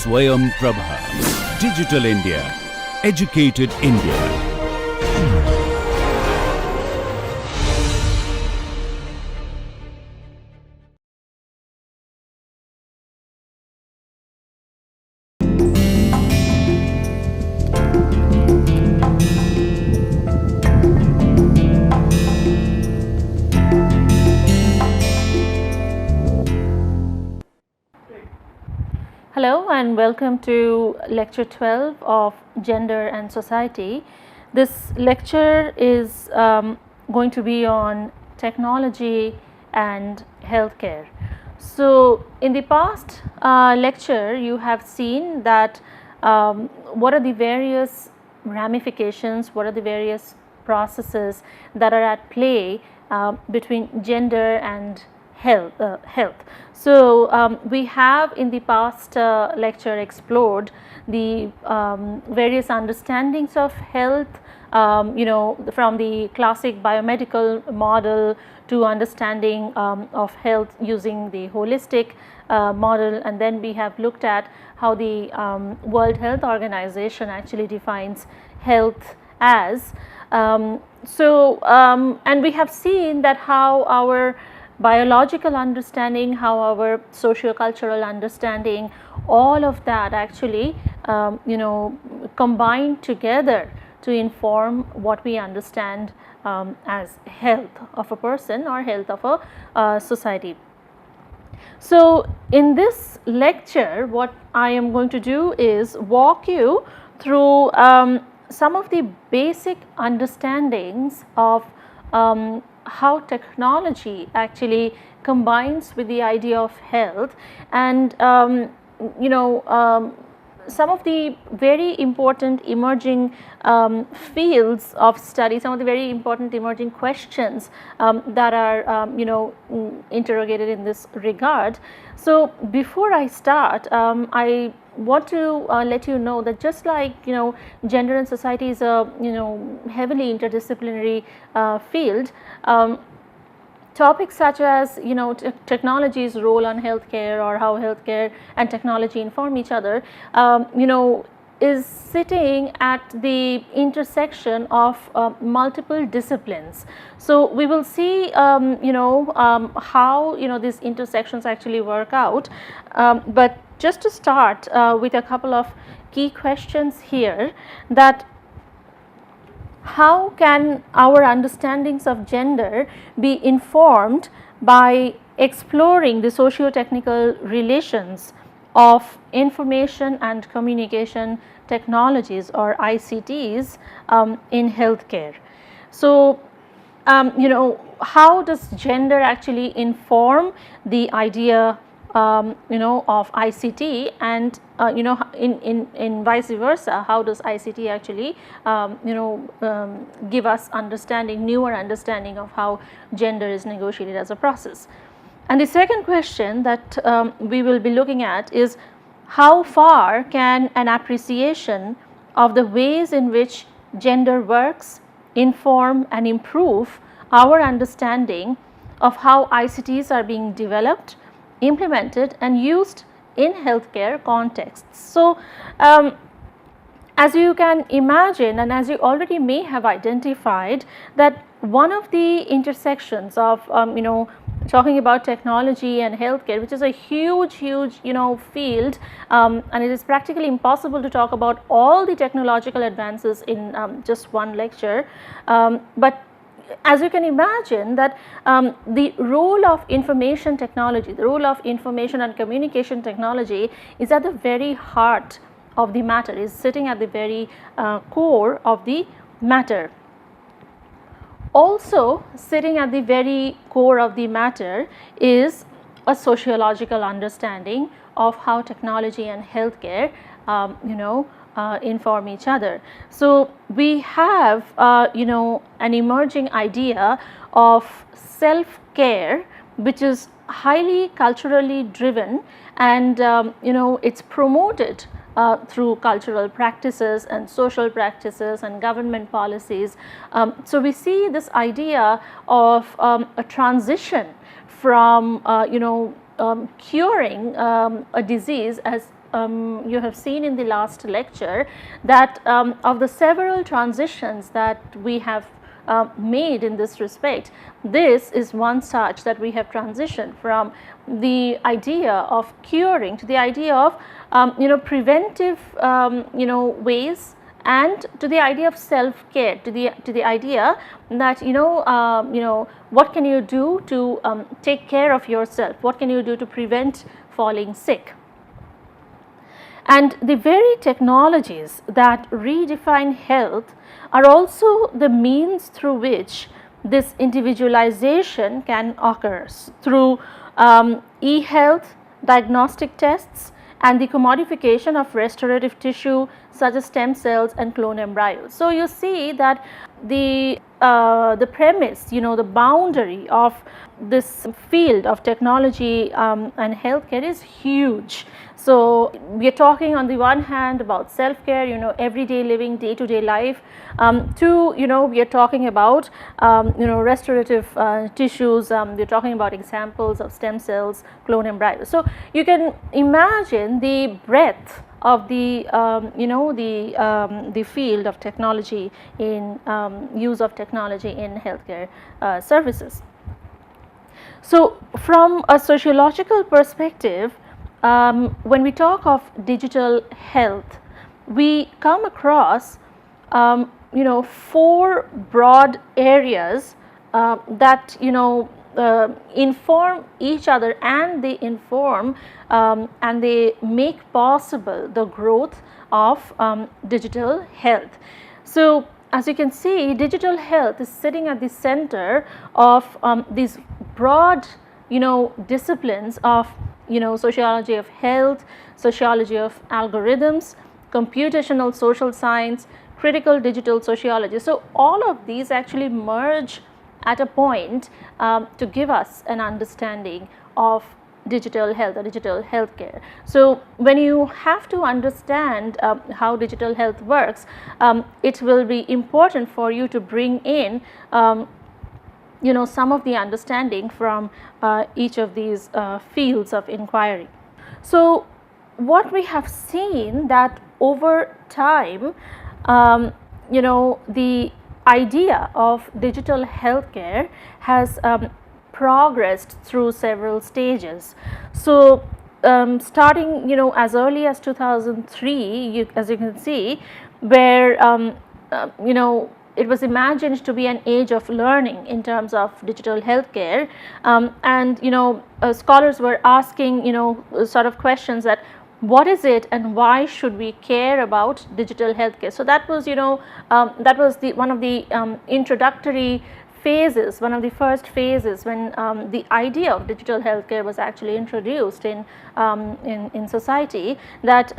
Swayam Prabha. Digital India. Educated India. Hello and welcome to lecture 12 of Gender and Society. This lecture is going to be on technology and healthcare. So in the past lecture you have seen that what are the various ramifications, what are the various processes that are at play between gender and health. So we have in the past lecture explored the various understandings of health, from the classic biomedical model to understanding of health using the holistic model, and then we have looked at how the World Health Organization actually defines health as. And we have seen that how our biological understanding, how our socio-cultural understanding, all of that actually combine together to inform what we understand as health of a person or health of a society. So in this lecture what I am going to do is walk you through some of the basic understandings of how technology actually combines with the idea of health, and some of the very important emerging fields of study, some of the very important emerging questions that are interrogated in this regard. So before I start, I want to let you know that just like gender and society is a heavily interdisciplinary field, topics such as technology's role on healthcare, or how healthcare and technology inform each other, is sitting at the intersection of multiple disciplines. So we will see how these intersections actually work out, but just to start with a couple of key questions here, that how can our understandings of gender be informed by exploring the socio-technical relations of information and communication technologies, or ICTs, in healthcare. So how does gender actually inform the idea of ICT, and in vice versa, how does ICT actually give us newer understanding of how gender is negotiated as a process. And the second question that we will be looking at is, how far can an appreciation of the ways in which gender works inform and improve our understanding of how ICTs are being developed, implemented and used in healthcare contexts. So as you can imagine, and as you already may have identified, that one of the intersections of talking about technology and healthcare, which is a huge field, and it is practically impossible to talk about all the technological advances in just one lecture, but as you can imagine that the role of information technology, the role of information and communication technology is at the very heart of the matter, is sitting at the very core of the matter. Also sitting at the very core of the matter is a sociological understanding of how technology and healthcare inform each other. So we have an emerging idea of self-care, which is highly culturally driven, and it's promoted through cultural practices and social practices and government policies. So we see this idea of a transition from curing a disease as you have seen in the last lecture that of the several transitions that we have made in this respect, this is one such that we have transitioned from the idea of curing to the idea of preventive ways, and to the idea of self care, to the idea that what can you do to take care of yourself, what can you do to prevent falling sick. And the very technologies that redefine health are also the means through which this individualization can occur, through e-health, diagnostic tests, and the commodification of restorative tissue such as stem cells and clone embryos. So, you see that the premise, the boundary of this field of technology and healthcare is huge. So, we are talking on the one hand about self-care, everyday living, day-to-day life. Two, we are talking about restorative tissues. We are talking about examples of stem cells, clone embryos. So, you can imagine the breadth of the the field of technology in use of technology in healthcare services. So, from a sociological perspective, when we talk of digital health, we come across four broad areas that inform each other, and they inform and they make possible the growth of digital health. So, as you can see, digital health is sitting at the center of these broad disciplines of sociology of health, sociology of algorithms, computational social science, critical digital sociology. So, all of these actually merge at a point to give us an understanding of digital health or digital healthcare. So, when you have to understand how digital health works, it will be important for you to bring in some of the understanding from each of these fields of inquiry. So, what we have seen that over time, the idea of digital healthcare has progressed through several stages. So, starting as early as 2003, as you can see, where it was imagined to be an age of learning in terms of digital healthcare, and scholars were asking sort of questions that what is it and why should we care about digital healthcare. So, that was that was one of the introductory phases, one of the first phases when the idea of digital healthcare was actually introduced in society, that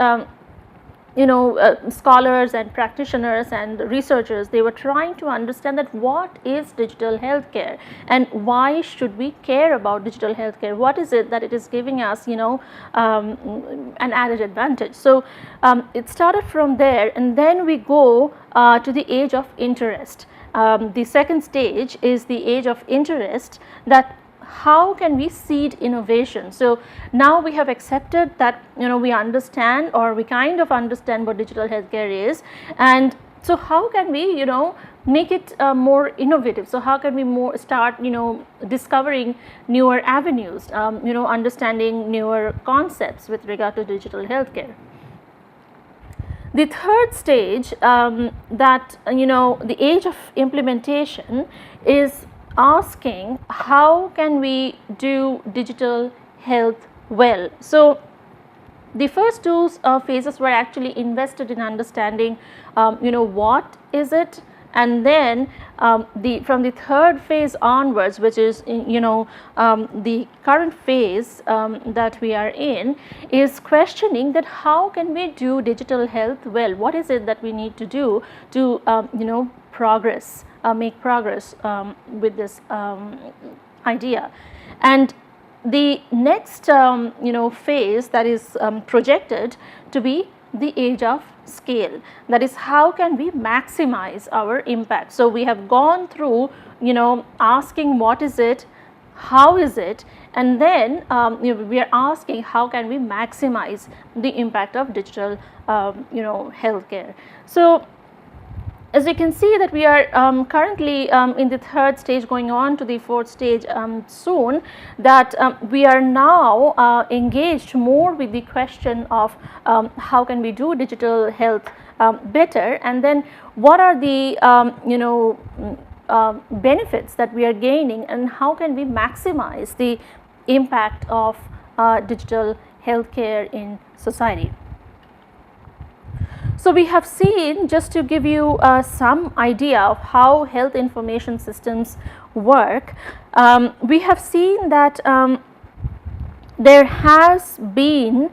scholars and practitioners and researchers, they were trying to understand that what is digital healthcare and why should we care about digital healthcare, what is it that it is giving us an added advantage. So, it started from there, and then we go to the age of interest. The second stage is the age of interest, that how can we seed innovation. So, now we have accepted that we understand, or we kind of understand what digital healthcare is, and so how can we make it more innovative. So, how can we start discovering newer avenues, understanding newer concepts with regard to digital healthcare. The third stage, that the age of implementation, is asking how can we do digital health well. So, the first two phases were actually invested in understanding what is it, and then from the third phase onwards, which is the current phase that we are in, is questioning that how can we do digital health well, what is it that we need to do to progress, make progress with this idea. And the next phase that is projected to be the age of scale, that is how can we maximize our impact. So, we have gone through asking what is it, how is it, and then we are asking how can we maximize the impact of digital healthcare. So as you can see that we are currently in the third stage, going on to the fourth stage soon, that we are now engaged more with the question of how can we do digital health better, and then what are the benefits that we are gaining, and how can we maximize the impact of digital healthcare in society. So we have seen, just to give you some idea of how health information systems work, we have seen that there has been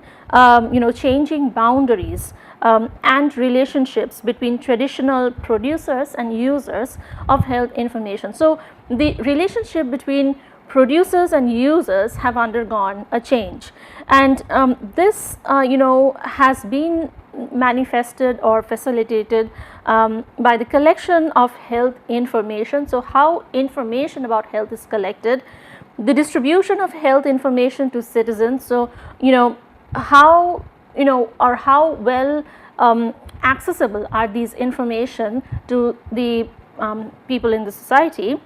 changing boundaries and relationships between traditional producers and users of health information. So the relationship between producers and users have undergone a change, and this has been manifested or facilitated by the collection of health information. So how information about health is collected, the distribution of health information to citizens. So how or how well accessible are these information to the people in the society,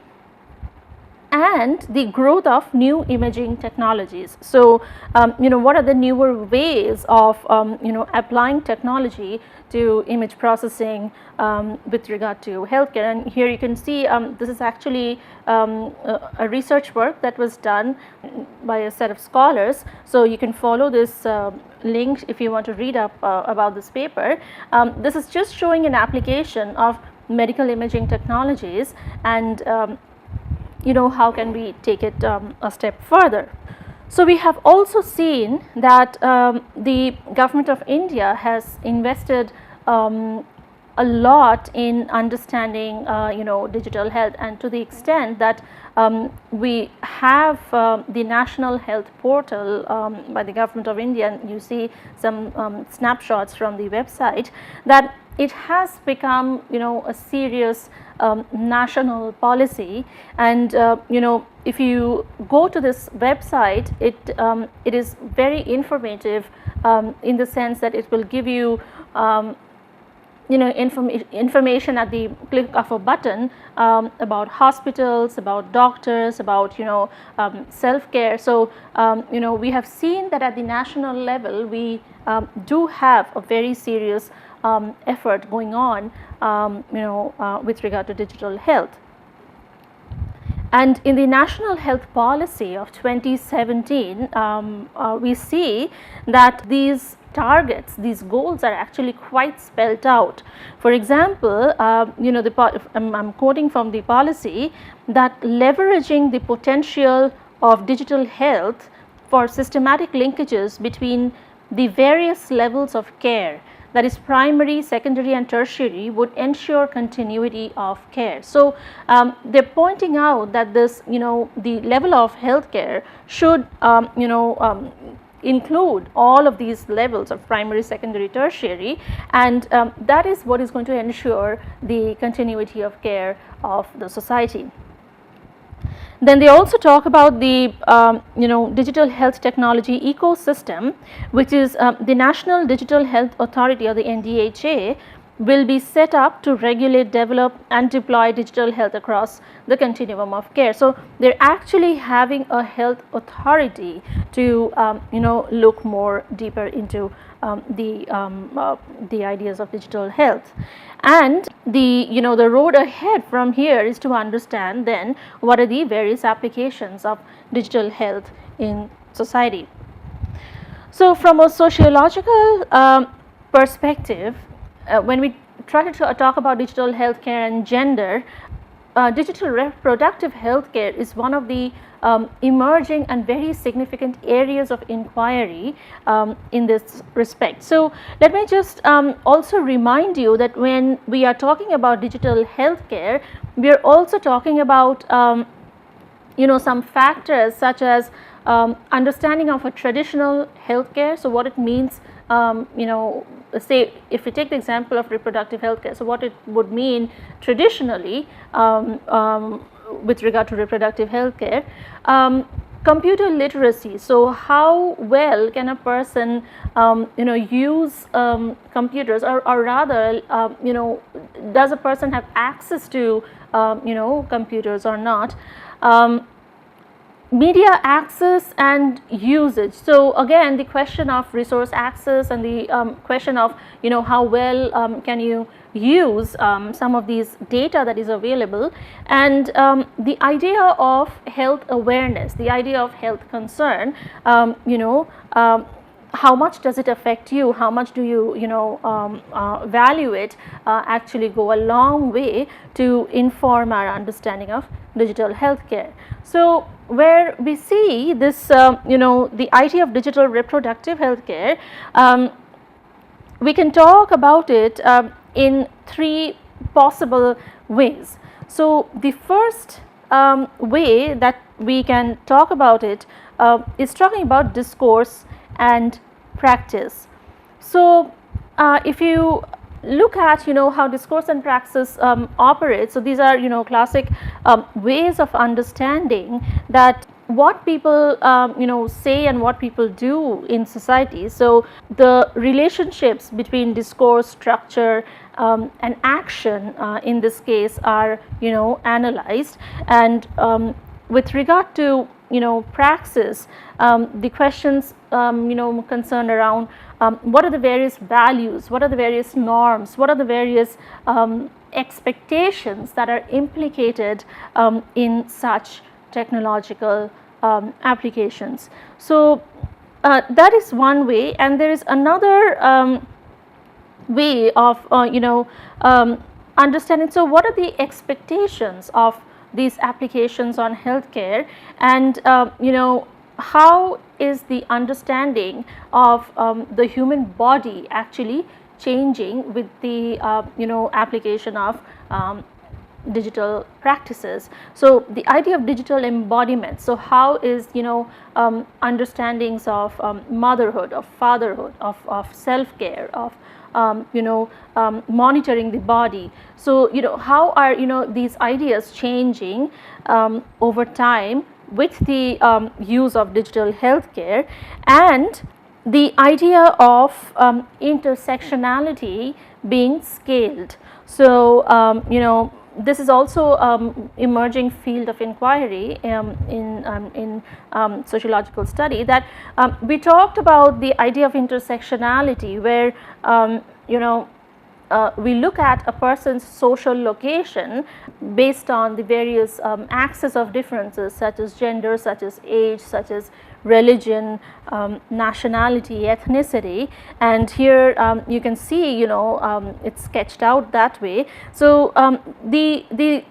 and the growth of new imaging technologies. So what are the newer ways of applying technology to image processing with regard to healthcare. And here you can see this is actually a research work that was done by a set of scholars. So you can follow this link if you want to read up about this paper. This is just showing an application of medical imaging technologies, and how can we take it a step further. So we have also seen that the government of India has invested a lot in understanding digital health, and to the extent that we have the National Health Portal by the government of India, and you see some snapshots from the website, that it has become a serious national policy. And if you go to this website, it is very informative in the sense that it will give you information at the click of a button about hospitals, about doctors, about self-care. So we have seen that at the national level we do have a very serious effort going on with regard to digital health. And in the National Health Policy of 2017, we see that these targets, these goals are actually quite spelled out. For example, I'm quoting from the policy, that leveraging the potential of digital health for systematic linkages between the various levels of care, that is primary, secondary and tertiary, would ensure continuity of care. So they are pointing out that this the level of healthcare should include all of these levels of primary, secondary, tertiary, and that is what is going to ensure the continuity of care of the society. Then they also talk about the digital health technology ecosystem, which is the National Digital Health Authority, or the NDHA, will be set up to regulate, develop and deploy digital health across the continuum of care. So they are actually having a health authority to look more deeper into the ideas of digital health. And the road ahead from here is to understand then what are the various applications of digital health in society. So from a sociological perspective, when we try to talk about digital healthcare and gender, digital reproductive healthcare is one of the emerging and very significant areas of inquiry in this respect. So let me just also remind you that when we are talking about digital healthcare, we are also talking about some factors such as understanding of a traditional healthcare. So what it means, say if we take the example of reproductive healthcare, so what it would mean traditionally with regard to reproductive healthcare, computer literacy. So how well can a person use computers, or rather does a person have access to computers or not. Media access and usage. So again, the question of resource access and the question of how well can you use some of these data that is available, and the idea of health awareness, the idea of health concern. How much does it affect you? How much do you value it? Actually go a long way to inform our understanding of digital healthcare. So where we see this, the idea of digital reproductive healthcare, we can talk about it in three possible ways. So the first way that we can talk about it is talking about discourse and practice. So if you look at how discourse and praxis operate, so these are classic ways of understanding that what people say and what people do in society. So the relationships between discourse, structure, and action in this case are analyzed, and with regard to praxis, the questions concerned around what are the various values, what are the various norms, what are the various expectations that are implicated in such technological applications. So that is one way, and there is another way of understanding. So what are the expectations of these applications on healthcare, and how is the understanding of the human body actually changing with the application of digital practices. So the idea of digital embodiment. So how is understandings of motherhood, of fatherhood, of self-care, of monitoring the body. So how are these ideas changing over time with the use of digital healthcare, and the idea of intersectionality being scaled. So this is also emerging field of inquiry in sociological study, that we talked about the idea of intersectionality, where we look at a person's social location based on the various axes of differences, such as gender, such as age, such as religion, nationality, ethnicity, and here you can see it's sketched out that way. So the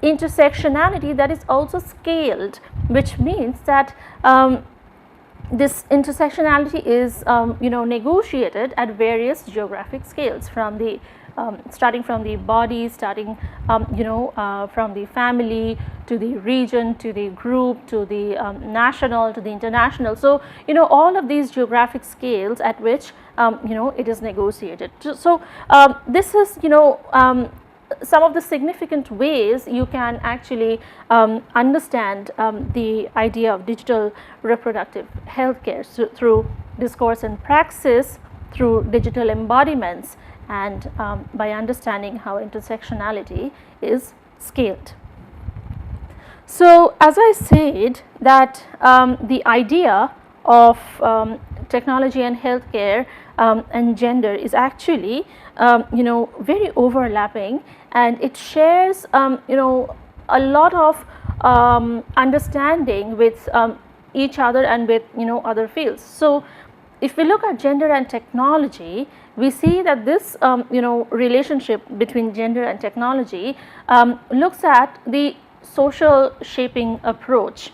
intersectionality that is also scaled, which means that this intersectionality is negotiated at various geographic scales, from the starting from the body, starting from the family, to the region, to the group, to the national, to the international. So all of these geographic scales at which it is negotiated. So this is some of the significant ways you can actually understand the idea of digital reproductive healthcare, so through discourse and praxis, through digital embodiments, and by understanding how intersectionality is scaled. So as I said, that the idea of technology and healthcare and gender is actually very overlapping, and it shares a lot of understanding with each other and with other fields. So if we look at gender and technology, we see that this relationship between gender and technology looks at the social shaping approach,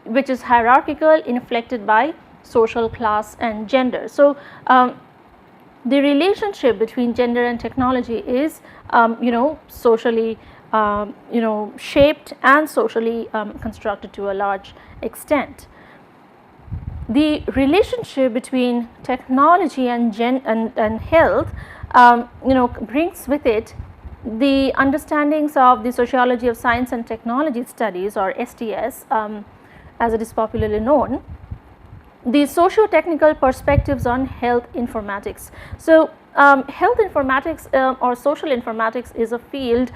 which is hierarchical, inflected by social class and gender. So the relationship between gender and technology is socially shaped and socially constructed to a large extent. The relationship between technology and health brings with it the understandings of the sociology of science and technology studies, or STS, as it is popularly known, the socio-technical perspectives on health informatics. So, health informatics or social informatics is a field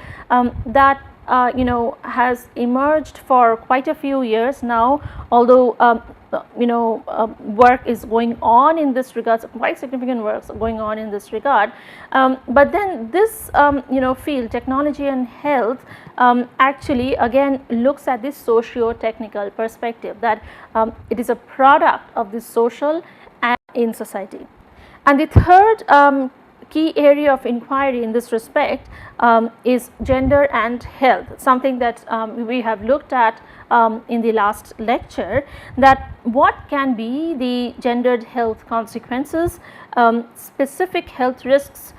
that has emerged for quite a few years now, although work is going on in this regard, quite significant works going on in this regard. But then this field, technology and health, actually again looks at this socio-technical perspective, that it is a product of the social and in society. And the third key area of inquiry in this respect is gender and health, something that we have looked at in the last lecture, that what can be the gendered health consequences, specific health risks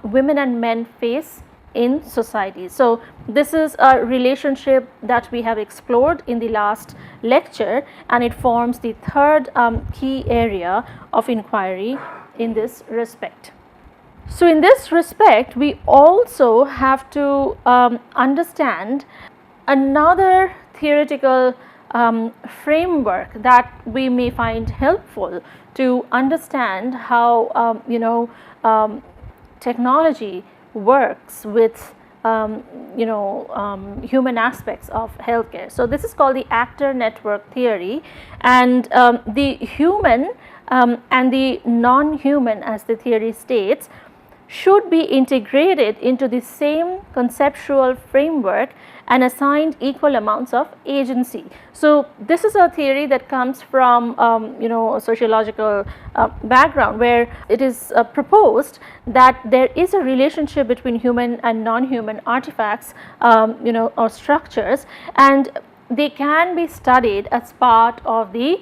women and men face in society. So, this is a relationship that we have explored in the last lecture, and it forms the third key area of inquiry in this respect. So, in this respect, we also have to understand another theoretical framework that we may find helpful to understand how technology works with human aspects of healthcare. So, this is called the actor network theory, and the human and the non-human, as the theory states, should be integrated into the same conceptual framework and assigned equal amounts of agency. So, this is a theory that comes from a sociological background, where it is proposed that there is a relationship between human and non-human artifacts or structures, and they can be studied as part of the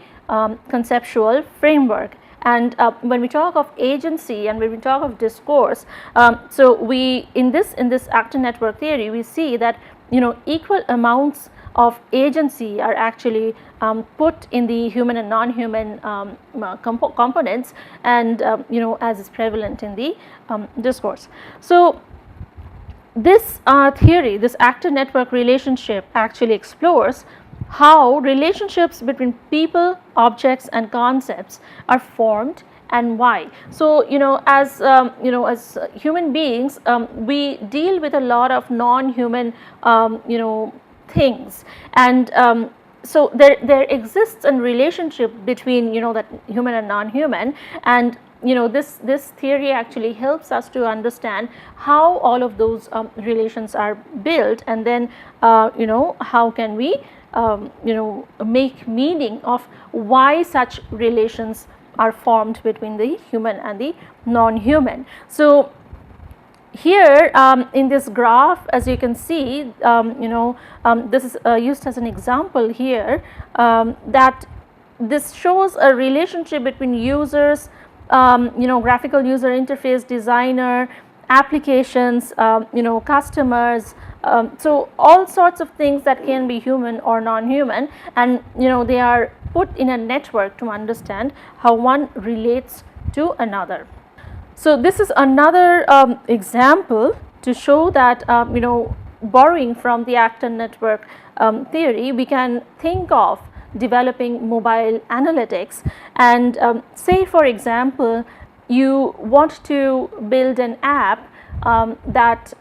conceptual framework. And when we talk of agency and when we talk of discourse, so we in this actor network theory, we see that equal amounts of agency are actually put in the human and non-human components, and as is prevalent in the discourse. So, this theory, this actor network relationship, actually explores how relationships between people, objects and concepts are formed and why. So, as human beings, we deal with a lot of non-human things, and so there exists a relationship between that human and non-human, and this theory actually helps us to understand how all of those relations are built, and then how can we make meaning of why such relations are formed between the human and the non-human. So, here in this graph, as you can see, this is used as an example here, that this shows a relationship between users, graphical user interface designer, applications, customers, so all sorts of things that can be human or non-human, and they are put in a network to understand how one relates to another. So, this is another example to show that borrowing from the actor network theory, we can think of developing mobile analytics, and say for example you want to build an app that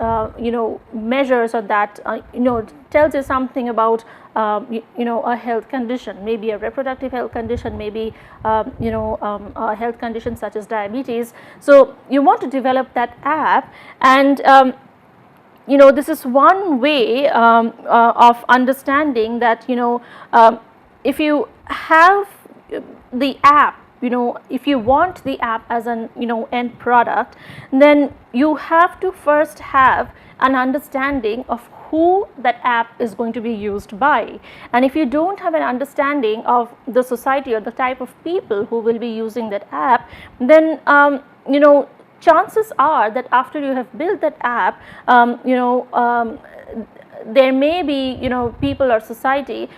measures, or that tells you something about a health condition, maybe a reproductive health condition, maybe a health condition such as diabetes. So, you want to develop that app, and this is one way of understanding that if you have the app, if you want the app as an end product, then you have to first have an understanding of who that app is going to be used by. And if you don't have an understanding of the society or the type of people who will be using that app, then chances are that after you have built that app, there may be people or society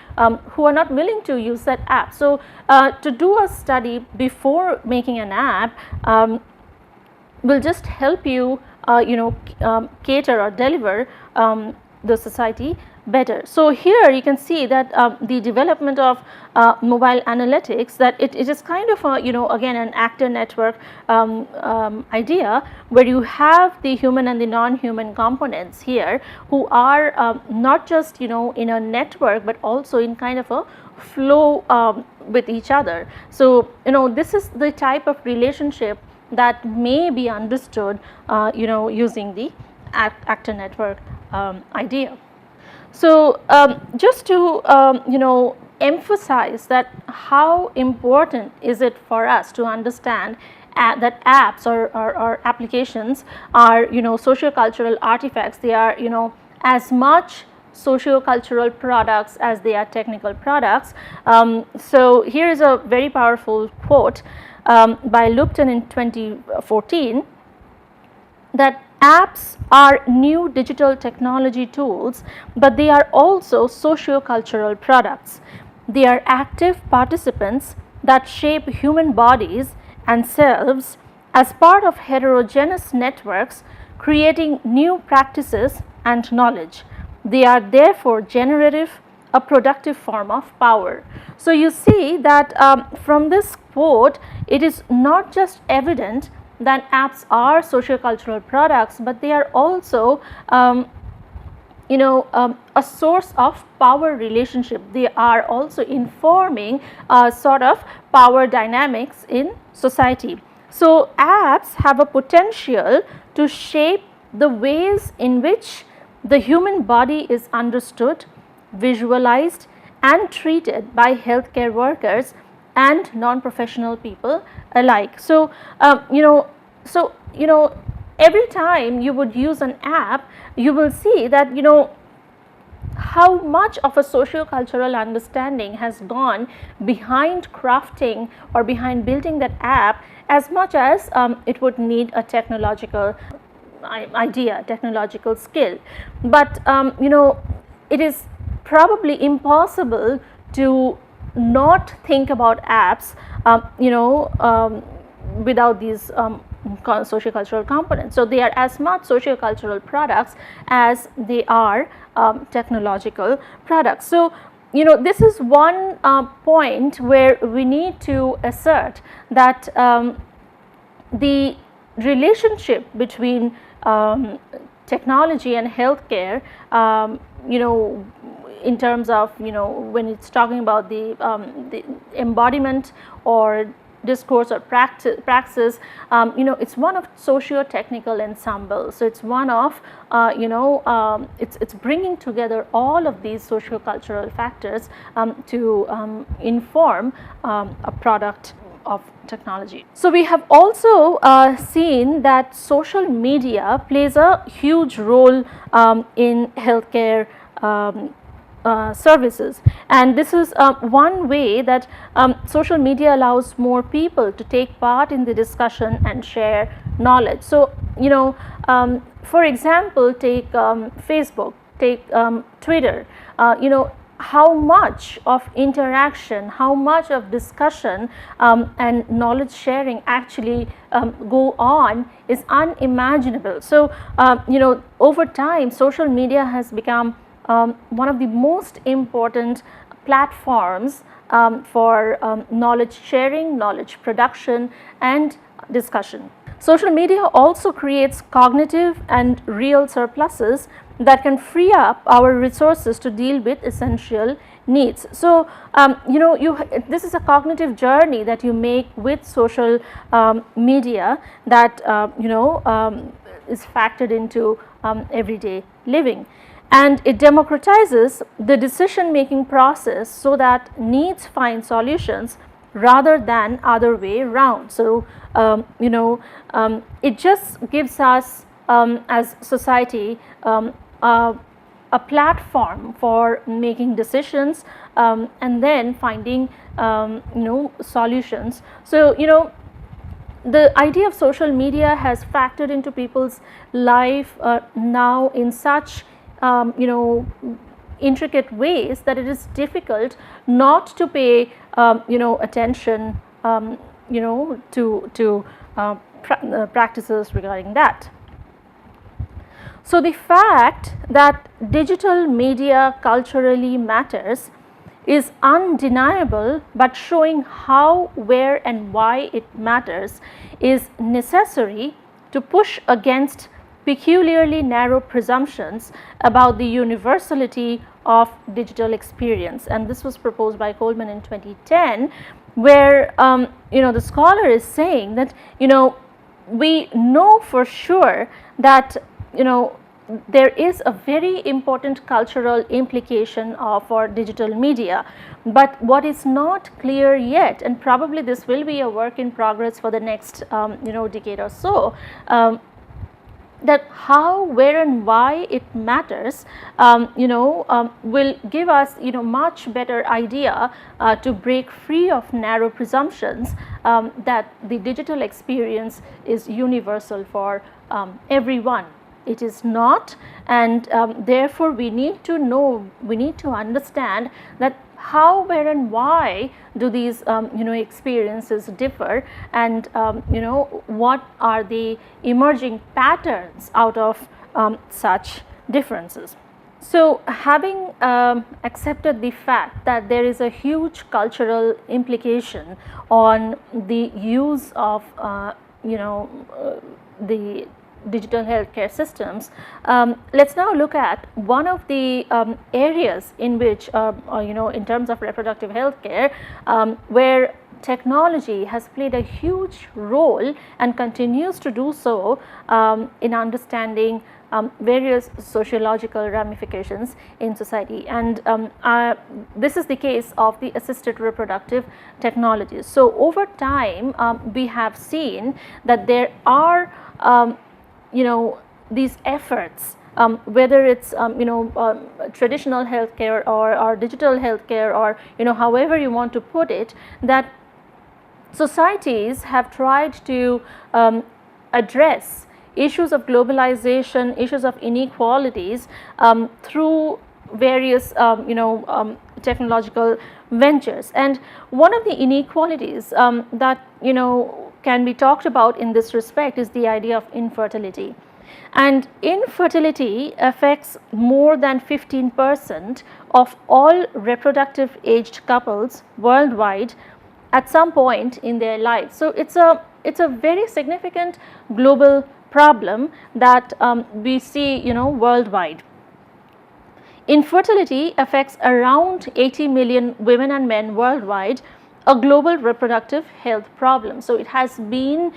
who are not willing to use that app. So, to do a study before making an app will just help you cater or deliver the society better. So here you can see that the development of mobile analytics, that it is kind of a, again, an actor network idea, where you have the human and the non-human components here, who are not just in a network, but also in kind of a flow with each other. So this is the type of relationship that may be understood using the actor network idea. So just to emphasize that how important is it for us to understand that apps or applications are socio-cultural artifacts. They are as much socio-cultural products as they are technical products. So here is a very powerful quote by Lupton in 2014, that apps are new digital technology tools, but they are also socio-cultural products. They are active participants that shape human bodies and selves as part of heterogeneous networks, creating new practices and knowledge. They are therefore generative, a productive form of power. So you see that from this quote, it is not just evident that apps are socio-cultural products, but they are also a source of power relationship. They are also informing sort of power dynamics in society. So apps have a potential to shape the ways in which the human body is understood, visualized and treated by healthcare workers and non-professional people alike. So every time you would use an app, you will see that how much of a socio-cultural understanding has gone behind crafting or behind building that app, as much as it would need a technological idea, technological skill. But it is probably impossible to not think about apps without these socio-cultural components. So they are as much socio-cultural products as they are technological products. So this is one point where we need to assert that the relationship between technology and healthcare, in terms of when it's talking about the embodiment or discourse or praxis, it's one of socio-technical ensemble. So it's one of it's bringing together all of these socio-cultural factors to inform a product of technology. So we have also seen that social media plays a huge role in healthcare services, and this is one way that social media allows more people to take part in the discussion and share knowledge. So for example, take Facebook, take Twitter. How much of interaction, how much of discussion and knowledge sharing actually go on is unimaginable. So over time, social media has become one of the most important platforms for knowledge sharing, knowledge production and discussion. Social media also creates cognitive and real surpluses that can free up our resources to deal with essential needs. So this is a cognitive journey that you make with social media that is factored into everyday living. And it democratizes the decision making process so that needs find solutions rather than other way around. So it just gives us as society a platform for making decisions and then finding solutions. So the idea of social media has factored into people's life now in such intricate ways that it is difficult not to pay attention to practices regarding that. So, the fact that digital media culturally matters is undeniable, but showing how, where and why it matters is necessary to push against peculiarly narrow presumptions about the universality of digital experience. And this was proposed by Coleman in 2010, where the scholar is saying that we know for sure that there is a very important cultural implication for digital media, but what is not clear yet, and probably this will be a work in progress for the next decade or so, that how, where and why it matters will give us much better idea to break free of narrow presumptions that the digital experience is universal for everyone. It is not, and therefore we need to know, we need to understand that how, where and why do these experiences differ, and what are the emerging patterns out of such differences. So, having accepted the fact that there is a huge cultural implication on the use of the digital healthcare systems, let's now look at one of the areas in which in terms of reproductive healthcare where technology has played a huge role and continues to do so in understanding various sociological ramifications in society, and this is the case of the assisted reproductive technologies. So, over time we have seen that there are these efforts, whether it's traditional healthcare or digital healthcare, or however you want to put it, that societies have tried to address issues of globalization, issues of inequalities through various technological ventures. And one of the inequalities that can be talked about in this respect is the idea of infertility. And infertility affects more than 15% of all reproductive aged couples worldwide at some point in their lives. So, it's a very significant global problem that we see worldwide. Infertility affects around 80 million women and men worldwide, a global reproductive health problem. So, it has been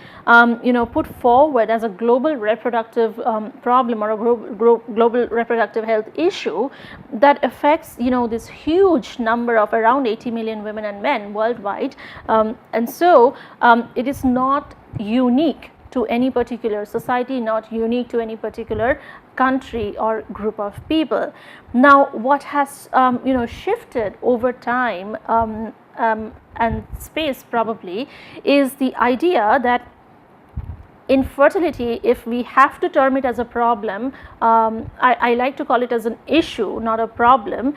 put forward as a global reproductive problem, or a global reproductive health issue that affects this huge number of around 80 million women and men worldwide, and so it is not unique to any particular society, not unique to any particular country or group of people. Now, what has shifted over time and space probably is the idea that infertility, if we have to term it as a problem, I like to call it as an issue, not a problem.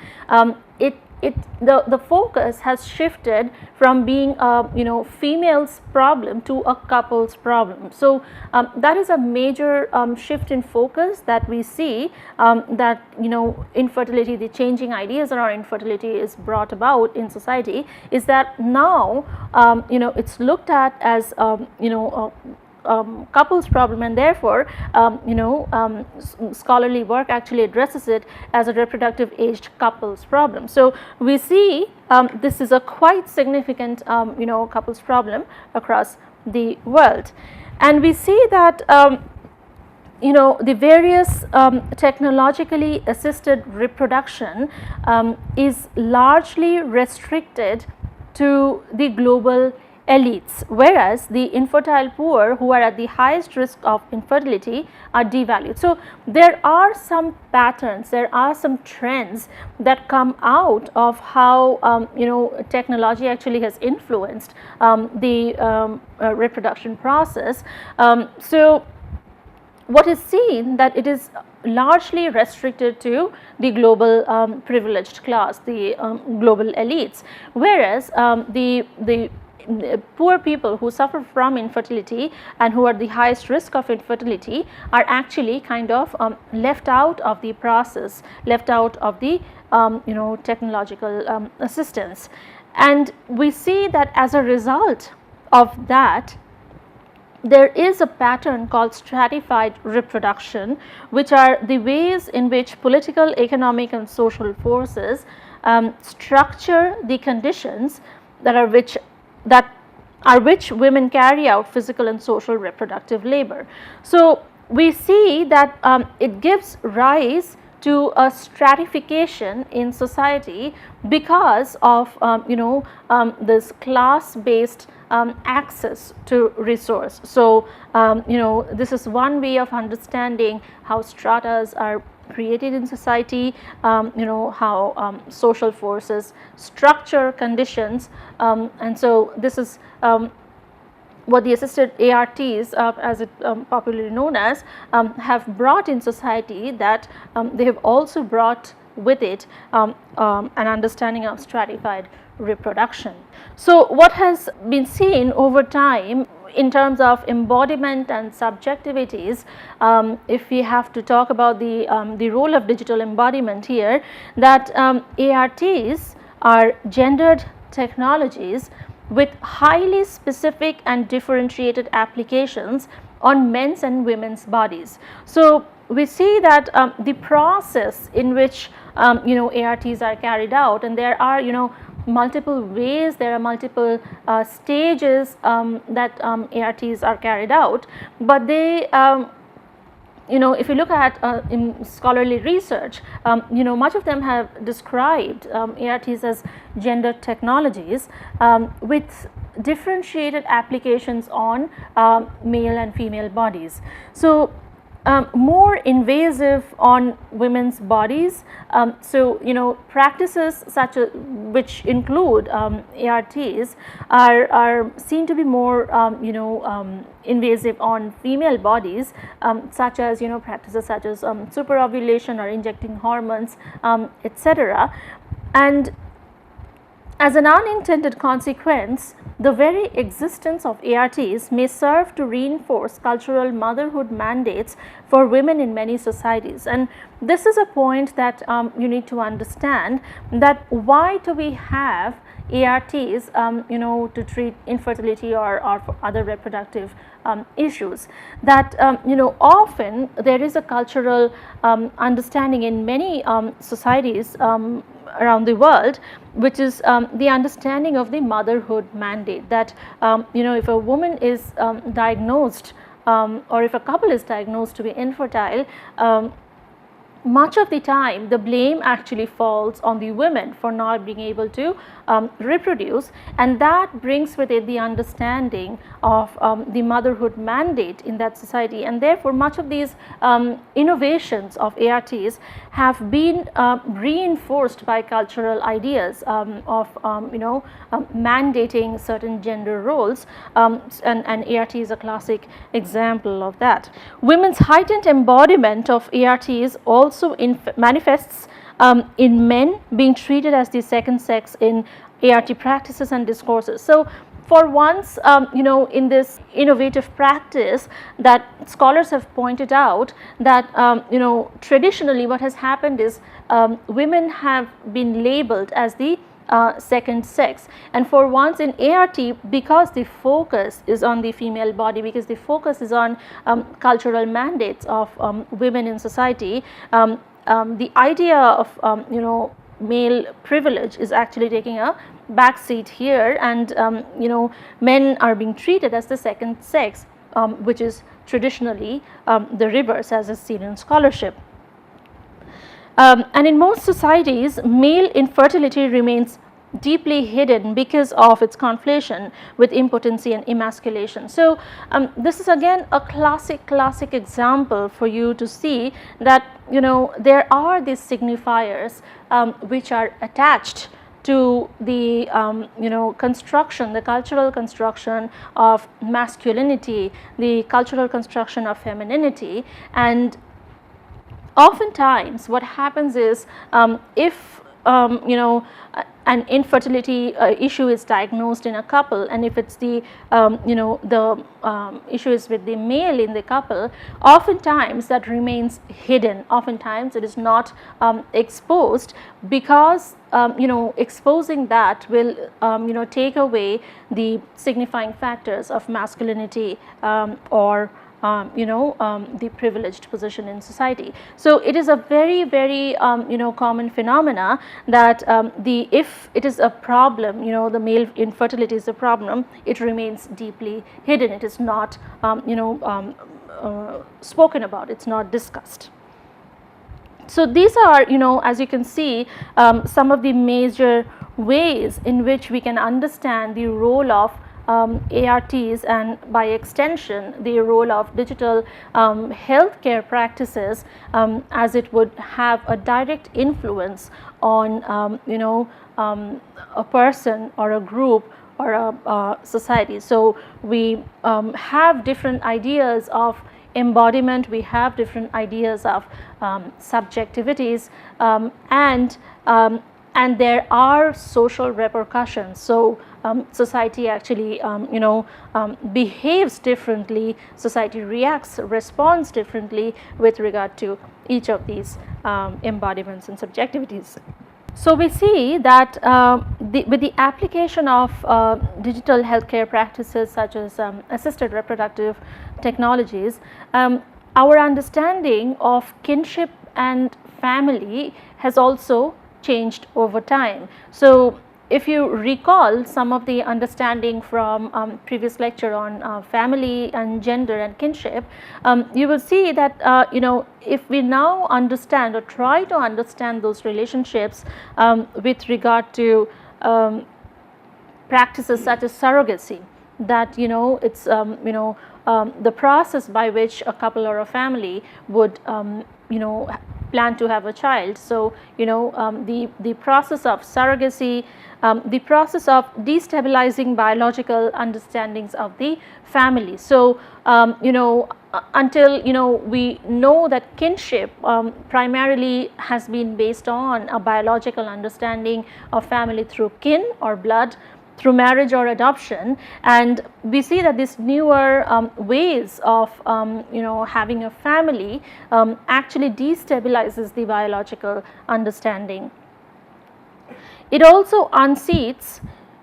The focus has shifted from being a female's problem to a couple's problem. So, that is a major shift in focus that we see, that infertility, the changing ideas around infertility is brought about in society, is that now it's looked at as couples problem, and therefore scholarly work actually addresses it as a reproductive aged couples problem. So, we see this is a quite significant couples problem across the world, and we see that the various technologically assisted reproduction is largely restricted to the global elites, whereas the infertile poor, who are at the highest risk of infertility, are devalued. So, there are some patterns, there are some trends that come out of how technology actually has influenced the reproduction process. So, what is seen that it is largely restricted to the global privileged class, the global elites, whereas the poor people who suffer from infertility and who are the highest risk of infertility are actually kind of left out of the process, left out of the technological assistance. And we see that as a result of that, there is a pattern called stratified reproduction, which are the ways in which political, economic and social forces structure the conditions that are which women carry out physical and social reproductive labor. So we see that it gives rise to a stratification in society because of this class based access to resource. So this is one way of understanding how stratas are created in society, how social forces structure conditions, and so this is what the assisted ARTs, as it popularly known as, have brought in society, that they have also brought with it an understanding of stratified reproduction. So what has been seen over time in terms of embodiment and subjectivities, if we have to talk about the role of digital embodiment here, that ARTs are gendered technologies with highly specific and differentiated applications on men's and women's bodies. So we see that the process in which ARTs are carried out, and there are multiple ways, there are multiple stages that ARTs are carried out, but they if you look at in scholarly research, much of them have described ARTs as gender technologies with differentiated applications on male and female bodies. So more invasive on women's bodies. So practices such as which include ARTs are seen to be more invasive on female bodies, such as practices such as superovulation or injecting hormones, etc. And as an unintended consequence, the very existence of ARTs may serve to reinforce cultural motherhood mandates for women in many societies. And this is a point that you need to understand, that why do we have ARTs to treat infertility or for other reproductive issues, that often there is a cultural understanding in many societies around the world, which is the understanding of the motherhood mandate, that if a woman is diagnosed or if a couple is diagnosed to be infertile, much of the time the blame actually falls on the women for not being able to reproduce, and that brings with it the understanding of the motherhood mandate in that society. And therefore much of these innovations of ARTs have been reinforced by cultural ideas of mandating certain gender roles, and ART is a classic example of that. Women's heightened embodiment of ARTs also manifests in men being treated as the second sex in ART practices and discourses. So for once, in this innovative practice, that scholars have pointed out that traditionally what has happened is women have been labeled as the second sex, and for once in ART, because the focus is on the female body, because the focus is on cultural mandates of women in society, the idea of male privilege is actually taking a backseat here, and men are being treated as the second sex, which is traditionally the reverse, as is seen in scholarship. And in most societies, male infertility remains deeply hidden because of its conflation with impotency and emasculation. So this is again a classic example for you to see that there are these signifiers which are attached to the construction, the cultural construction of masculinity, the cultural construction of femininity. And oftentimes what happens is if an infertility issue is diagnosed in a couple, and if it's the issue is with the male in the couple, oftentimes that remains hidden. Oftentimes it is not exposed, because exposing that will take away the signifying factors of masculinity or the privileged position in society. So it is a very, very common phenomena that if it is a problem, the male infertility is a problem, it remains deeply hidden. It is not spoken about. It's not discussed. So these are, as you can see, some of the major ways in which we can understand the role of ARTs, and by extension the role of digital healthcare practices, as it would have a direct influence on a person or a group or a society. So we have different ideas of embodiment, we have different ideas of subjectivities, and there are social repercussions. So society actually behaves differently, society responds differently with regard to each of these embodiments and subjectivities. So we see that with the application of digital healthcare practices such as assisted reproductive technologies, our understanding of kinship and family has also changed over time. So if you recall some of the understanding from previous lecture on family and gender and kinship, you will see that if we now understand or try to understand those relationships with regard to practices such as surrogacy, that it's the process by which a couple or a family would plan to have a child. So the process of surrogacy, the process of destabilizing biological understandings of the family. So until we know that kinship primarily has been based on a biological understanding of family through kin or blood, through marriage or adoption, and we see that these newer ways of having a family actually destabilizes the biological understanding. It also unseats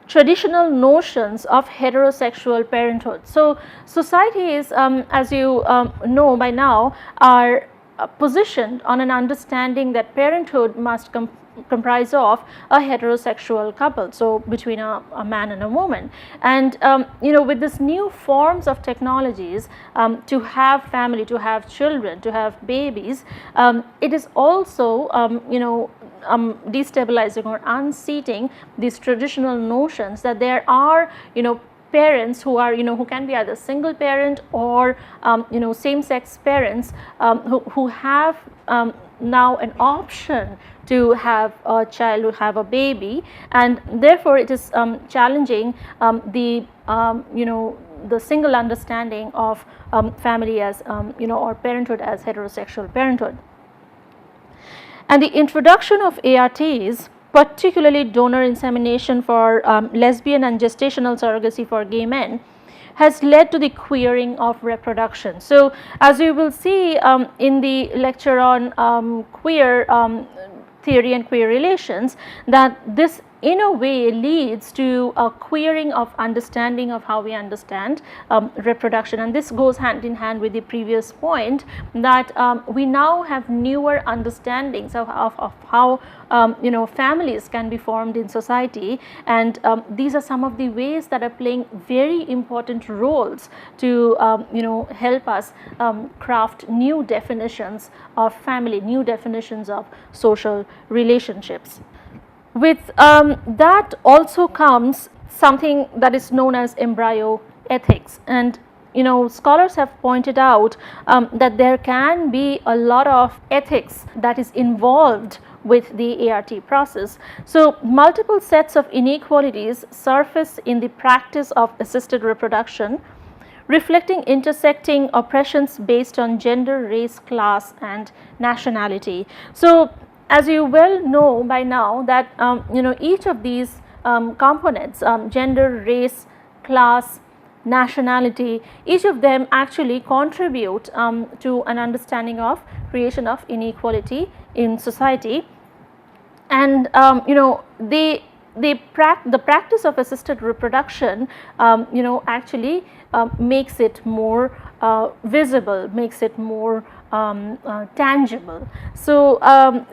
traditional notions of heterosexual parenthood. So societies, as you know by now, are positioned on an understanding that parenthood must comprise of a heterosexual couple, so between a man and a woman. And with this new forms of technologies, to have family, to have children, to have babies, it is also destabilizing or unseating these traditional notions that there are parents who are who can be either single parent or same sex parents who have now an option to have a child, to have a baby, and therefore it is challenging the single understanding of family as or parenthood as heterosexual parenthood. And the introduction of ARTs, particularly donor insemination for lesbian and gestational surrogacy for gay men, has led to the queering of reproduction. So as you will see in the lecture on queer theory and queer relations, that this in a way leads to a queering of understanding of how we understand reproduction, and this goes hand in hand with the previous point that we now have newer understandings of how families can be formed in society, and these are some of the ways that are playing very important roles to help us craft new definitions of family, new definitions of social relationships. With that also comes something that is known as embryo ethics, and scholars have pointed out that there can be a lot of ethics that is involved with the ART process. So multiple sets of inequalities surface in the practice of assisted reproduction, reflecting intersecting oppressions based on gender, race, class, and nationality. So as you well know by now that each of these components, gender, race, class, nationality, each of them actually contribute to an understanding of creation of inequality in society. And the practice of assisted reproduction actually makes it more visible, makes it more tangible. So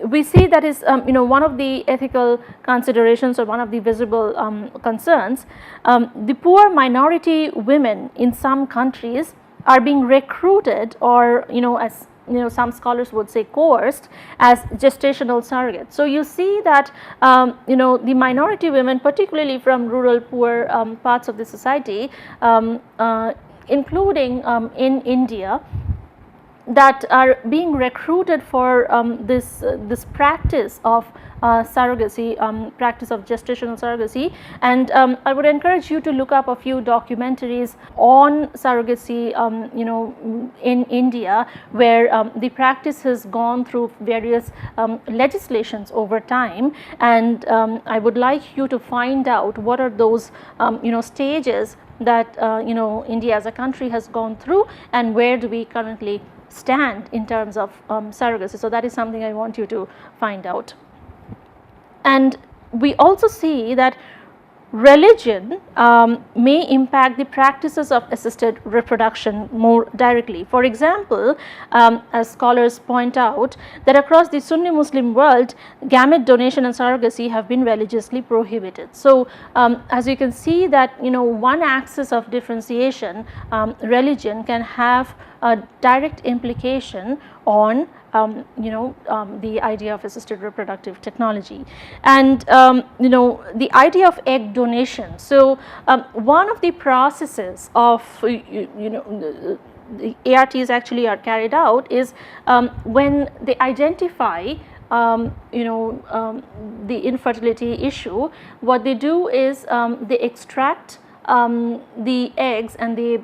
we see that is one of the ethical considerations or one of the visible concerns. The poor minority women in some countries are being recruited, or as some scholars would say coerced, as gestational surrogates. So you see that the minority women, particularly from rural poor parts of the society, including in India, that are being recruited for this practice of surrogacy, practice of gestational surrogacy. And I would encourage you to look up a few documentaries on surrogacy in India, where the practice has gone through various legislations over time. And I would like you to find out what are those stages that India as a country has gone through, and where do we currently stand in terms of surrogacy. So that is something I want you to find out. And we also see that religion may impact the practices of assisted reproduction more directly. For example, as scholars point out, that across the Sunni Muslim world, gamete donation and surrogacy have been religiously prohibited. So as you can see that one axis of differentiation, religion, can have a direct implication on the idea of assisted reproductive technology. And the idea of egg donation. So one of the processes of the ARTs actually are carried out is when they identify the infertility issue, what they do is they extract the eggs and they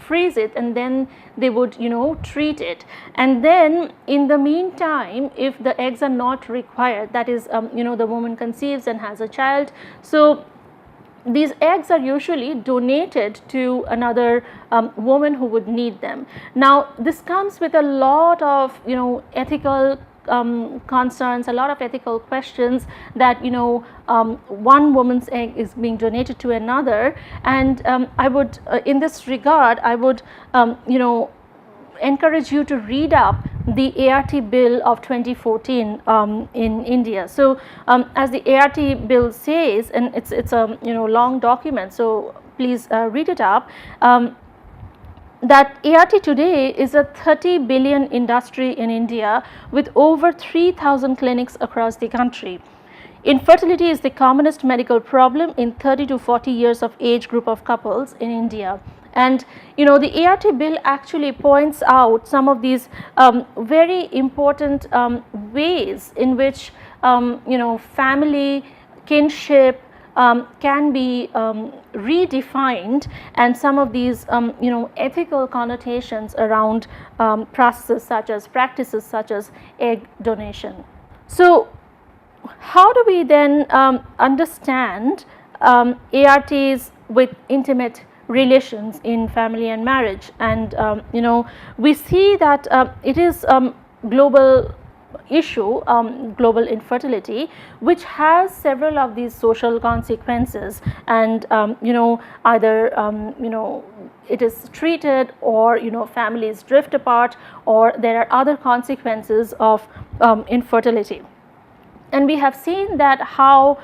freeze it, and then they would treat it. And then in the meantime, if the eggs are not required, that is the woman conceives and has a child, so these eggs are usually donated to another woman who would need them. Now this comes with a lot of ethical concerns, a lot of ethical questions, that one woman's egg is being donated to another. And I would in this regard, I would encourage you to read up the ART bill of 2014 in India. So as the ART bill says, and it's a long document, so please read it up, that ART today is a 30 billion industry in India with over 3,000 clinics across the country. Infertility is the commonest medical problem in 30 to 40 years of age group of couples in India. And the ART bill actually points out some of these very important ways in which family, kinship, can be redefined, and some of these ethical connotations around practices such as egg donation. So how do we then understand ARTs with intimate relations in family and marriage? And we see that it is global issue, global infertility, which has several of these social consequences, and either it is treated, or families drift apart, or there are other consequences of infertility. And we have seen that how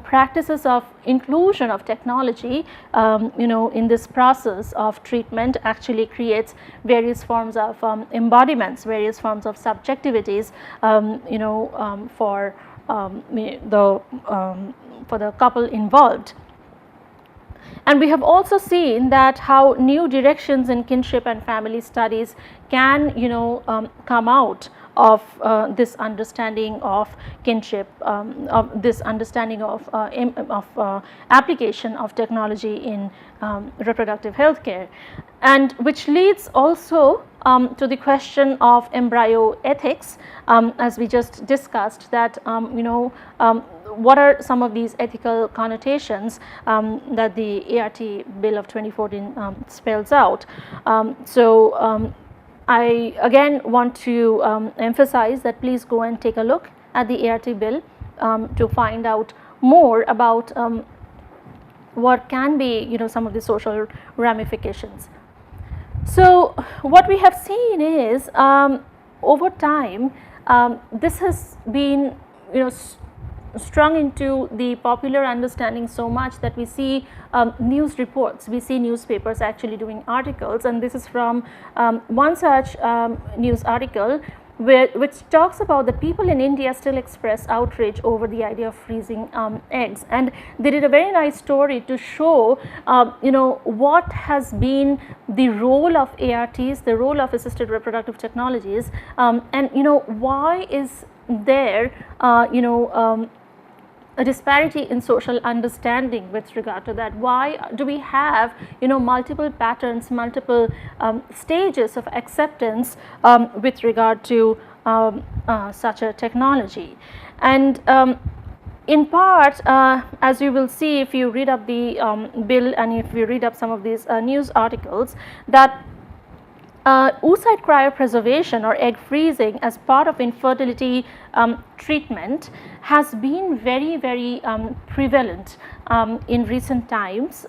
practices of inclusion of technology in this process of treatment actually creates various forms of embodiments, various forms of subjectivities for the couple involved. And we have also seen that how new directions in kinship and family studies can come out of this understanding of kinship, of this understanding of application of technology in reproductive health care, and which leads also to the question of embryo ethics, as we just discussed, that what are some of these ethical connotations that the ART Bill of 2014 spells out. I again want to emphasize that please go and take a look at the ART bill to find out more about what can be some of the social ramifications. So what we have seen is over time this has been strung into the popular understanding so much that we see news reports, we see newspapers actually doing articles, and this is from one such news article which talks about the people in India still express outrage over the idea of freezing eggs, and they did a very nice story to show what has been the role of ARTs, the role of assisted reproductive technologies, and why is there a disparity in social understanding with regard to that. Why do we have multiple patterns, multiple stages of acceptance with regard to such a technology? And in part, as you will see if you read up the bill and if you read up some of these news articles, that oocyte cryopreservation or egg freezing as part of infertility treatment has been very, very prevalent in recent times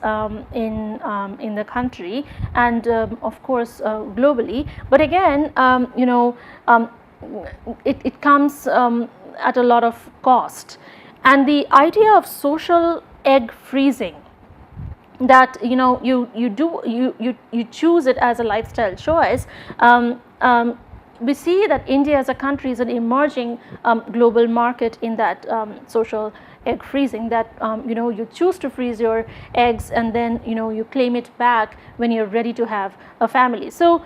in the country and of course globally. But again, it comes at a lot of cost, and the idea of social egg freezing, that you choose it as a lifestyle choice. We see that India as a country is an emerging global market in that social egg freezing, that you choose to freeze your eggs and then you claim it back when you're ready to have a family. So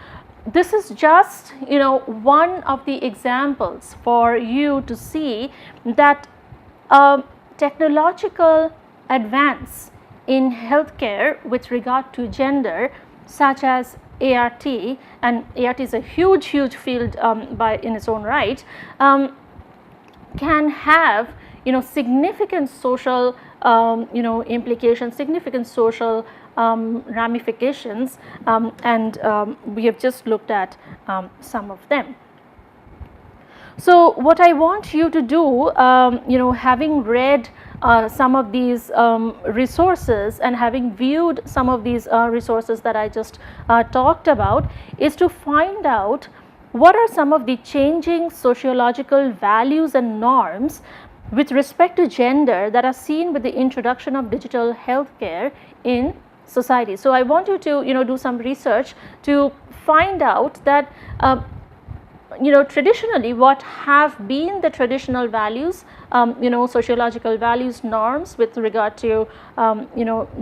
this is just one of the examples for you to see that technological advance in healthcare with regard to gender, such as ART, and ART is a huge field in its own right, can have significant social implications, significant social ramifications, and we have just looked at some of them. So what I want you to do, having read some of these resources and having viewed some of these resources that I just talked about, is to find out what are some of the changing sociological values and norms with respect to gender that are seen with the introduction of digital healthcare in society. So I want you to do some research to find out that traditionally what have been the traditional values, sociological values, norms with regard to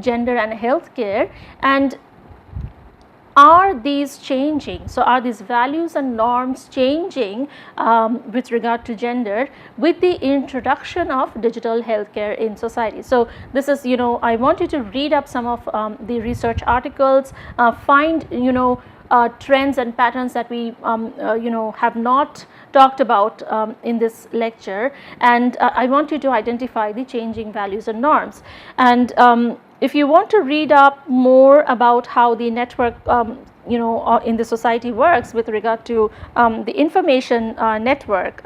gender and healthcare, and are these changing? So are these values and norms changing with regard to gender with the introduction of digital healthcare in society? So this is, I want you to read up some of the research articles, find trends and patterns that we have not talked about in this lecture, and I want you to identify the changing values and norms. And if you want to read up more about how the network in the society works with regard to the information network,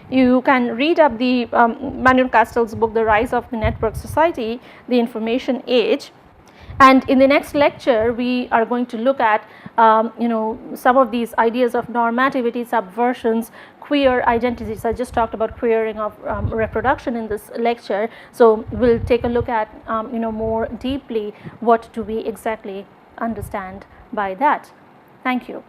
you can read up the Manuel Castell's book, The Rise of the Network Society, The Information Age. And in the next lecture, we are going to look at some of these ideas of normativity, subversions, queer identities. I just talked about queering of reproduction in this lecture. So we'll take a look at more deeply what do we exactly understand by that. Thank you.